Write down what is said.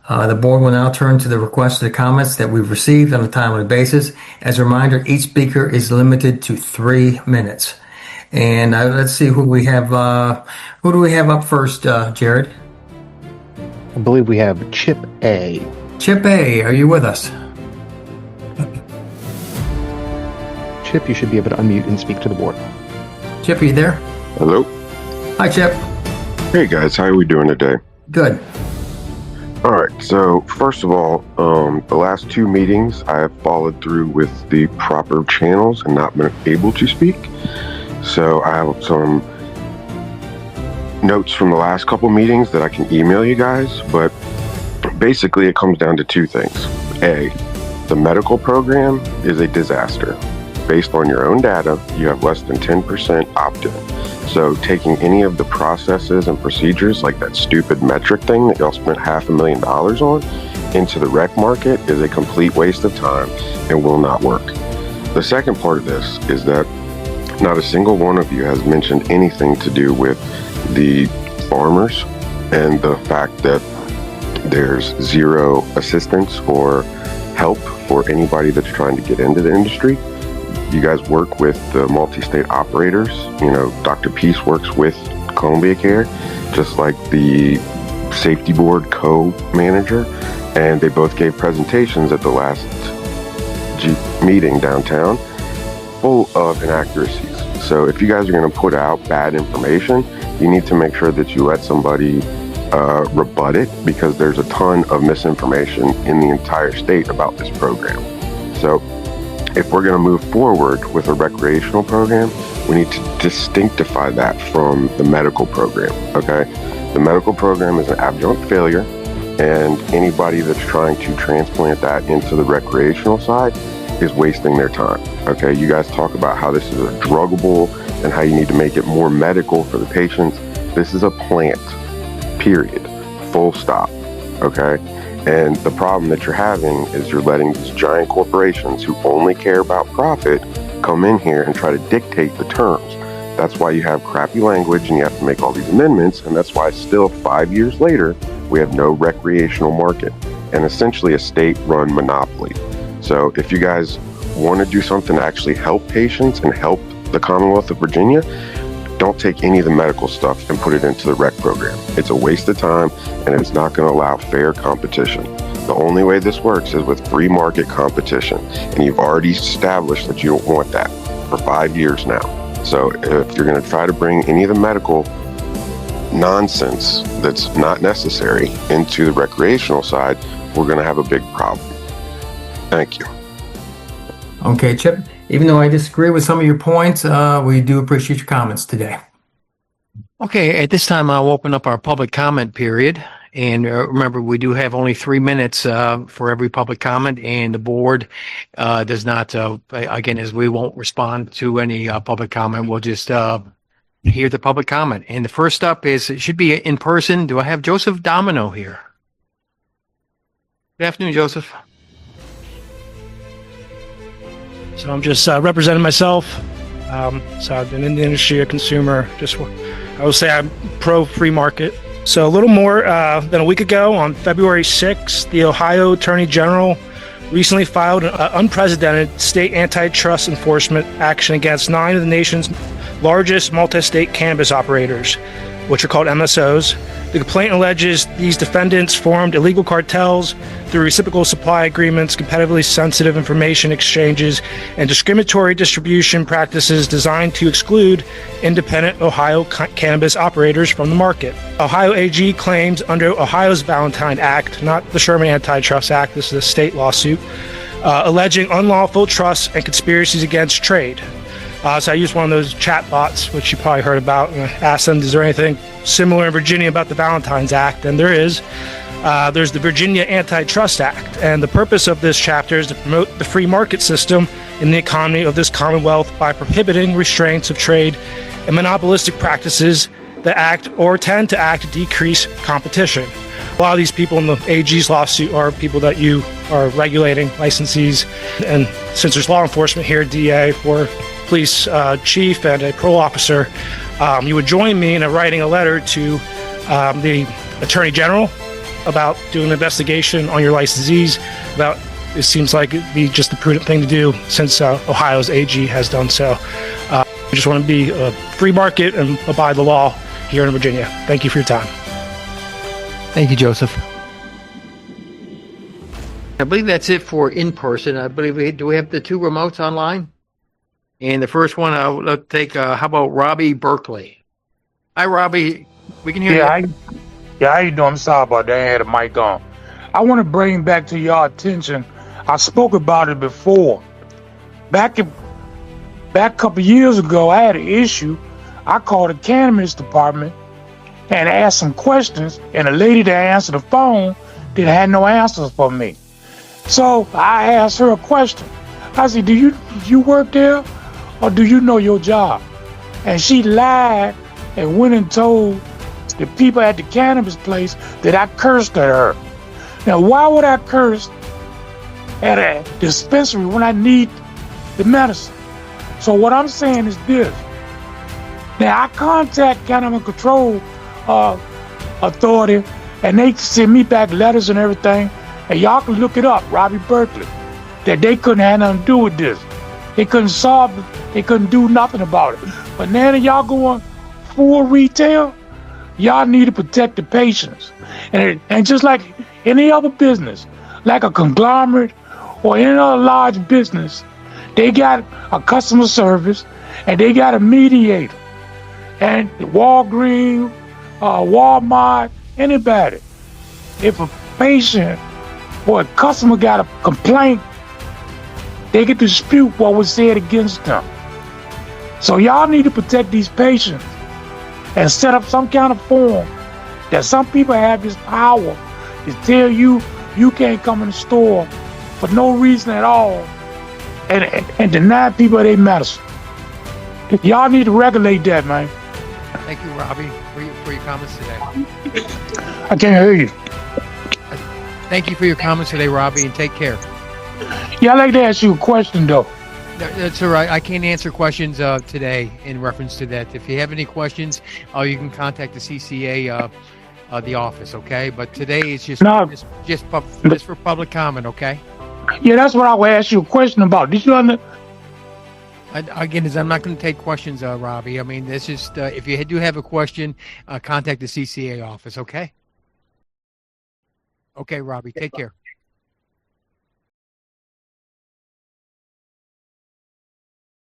The board will now turn to the requested comments that we've received on a timely basis. As a reminder, each speaker is limited to 3 minutes. And let's see who we have. Who do we have up first, Jared? I believe we have Chip A. Chip A, are you with us? Chip, you should be able to unmute and speak to the board. Chip, are you there? Hello. Hi, Chip. Hey guys, how are we doing today? Good. All right, so first of all, the last 2 meetings I have followed through with the proper channels and not been able to speak. So I have some notes from the last couple meetings that I can email you guys, but basically it comes down to 2 things. A, the medical program is a disaster. Based on your own data, you have less than 10% opt-in. So taking any of the processes and procedures, like that stupid metric thing that y'all spent $500,000 on, into the rec market is a complete waste of time and will not work. The second part of this is that not a single one of you has mentioned anything to do with the farmers and the fact that there's zero assistance or help for anybody that's trying to get into the industry. You guys work with the multi-state operators. You know, Dr. Peace works with Columbia Care, just like the safety board co-manager, and they both gave presentations at the last meeting downtown full of inaccuracies. So if you guys are going to put out bad information, you need to make sure that you let somebody rebut it, because there's a ton of misinformation in the entire state about this program. So if we're going to move forward with a recreational program, we need to distinctify that from the medical program, okay? The medical program is an abject failure, and anybody that's trying to transplant that into the recreational side is wasting their time, okay? You guys talk about how this is a druggable and how you need to make it more medical for the patients. This is a plant, period, full stop, okay? And the problem that you're having is you're letting these giant corporations who only care about profit come in here and try to dictate the terms. That's why you have crappy language and you have to make all these amendments, and that's why still 5 years later, we have no recreational market and essentially a state-run monopoly. So if you guys want to do something to actually help patients and help the Commonwealth of Virginia, don't take any of the medical stuff and put it into the rec program. It's a waste of time, and it's not going to allow fair competition. The only way this works is with free market competition, and you've already established that you don't want that for 5 years now. So if you're going to try to bring any of the medical nonsense that's not necessary into the recreational side, we're going to have a big problem. Thank you. Okay, Chip. Even though I disagree with some of your points, we do appreciate your comments today. Okay, at this time, I'll open up our public comment period. And remember, we do have only 3 minutes for every public comment, and the board does not, again, as we won't respond to any public comment, we'll just hear the public comment. And the first up is, it should be in person. Do I have Joseph Domino here? Good afternoon, Joseph. So I'm just representing myself. So I've been in the industry, a consumer. I would say I'm pro free market. So a little more than a week ago, on February 6th, the Ohio Attorney General recently filed an unprecedented state antitrust enforcement action against 9 of the nation's largest multi-state cannabis operators, which are called MSOs. The complaint alleges these defendants formed illegal cartels through reciprocal supply agreements, competitively sensitive information exchanges, and discriminatory distribution practices designed to exclude independent Ohio cannabis operators from the market. Ohio AG claims under Ohio's Valentine Act, not the Sherman Antitrust Act, this is a state lawsuit, alleging unlawful trusts and conspiracies against trade. So I used one of those chat bots, which you probably heard about, and I asked them, is there anything similar in Virginia about the Valentine's Act? And there is. There's the Virginia Antitrust Act, and the purpose of this chapter is to promote the free market system in the economy of this Commonwealth by prohibiting restraints of trade and monopolistic practices that act or tend to act to decrease competition. A lot of these people in the AG's lawsuit are people that you are regulating, licensees, and since there's law enforcement here, DA for police chief and a parole officer, you would join me in writing a letter to the Attorney General about doing an investigation on your licensees. About it seems like it'd be just the prudent thing to do since Ohio's AG has done so. We just want to be a free market and abide the law here in Virginia. Thank you for your time. Thank you, Joseph. I believe that's it for in person. I believe do we have the two remotes online? And the first one I'll take. How about Robbie Berkeley? Hi, Robbie. We can hear you. How you doing? I'm sorry about that. I had a mic on. I want to bring back to your attention. I spoke about it before. Back a couple years ago, I had an issue. I called the cannabis department and asked some questions, and the lady that answered the phone had no answers for me. So I asked her a question. I said, do you work there, or do you know your job? And she lied and went and told the people at the cannabis place that I cursed at her. Now, why would I curse at a dispensary when I need the medicine? So what I'm saying is this. Now, I contact Cannabis Control Authority, and they send me back letters and everything, and y'all can look it up, Robbie Berkeley, that they couldn't have nothing to do with this. They couldn't solve it. They couldn't do nothing about it. But now that y'all going full retail, y'all need to protect the patients. And just like any other business, like a conglomerate or any other large business, they got a customer service and they got a mediator. And Walgreens, Walmart, anybody, if a patient or a customer got a complaint, they can dispute what was said against them. So y'all need to protect these patients and set up some kind of form that some people have this power to tell you you can't come in the store for no reason at all and deny people their medicine. Y'all need to regulate that, man. Thank you, Robbie, for your comments today. I can't hear you. Thank you for your comments today, Robbie, and take care. Yeah, I'd like to ask you a question, though. That's all right. I can't answer questions today in reference to that. If you have any questions, you can contact the CCA, the office, okay? But today it's just for public comment, okay? Yeah, that's what I would ask you a question about. Did you understand? Again, I'm not going to take questions, Robbie. I mean, this is if you do have a question, contact the CCA office, okay? Okay, Robbie, take care.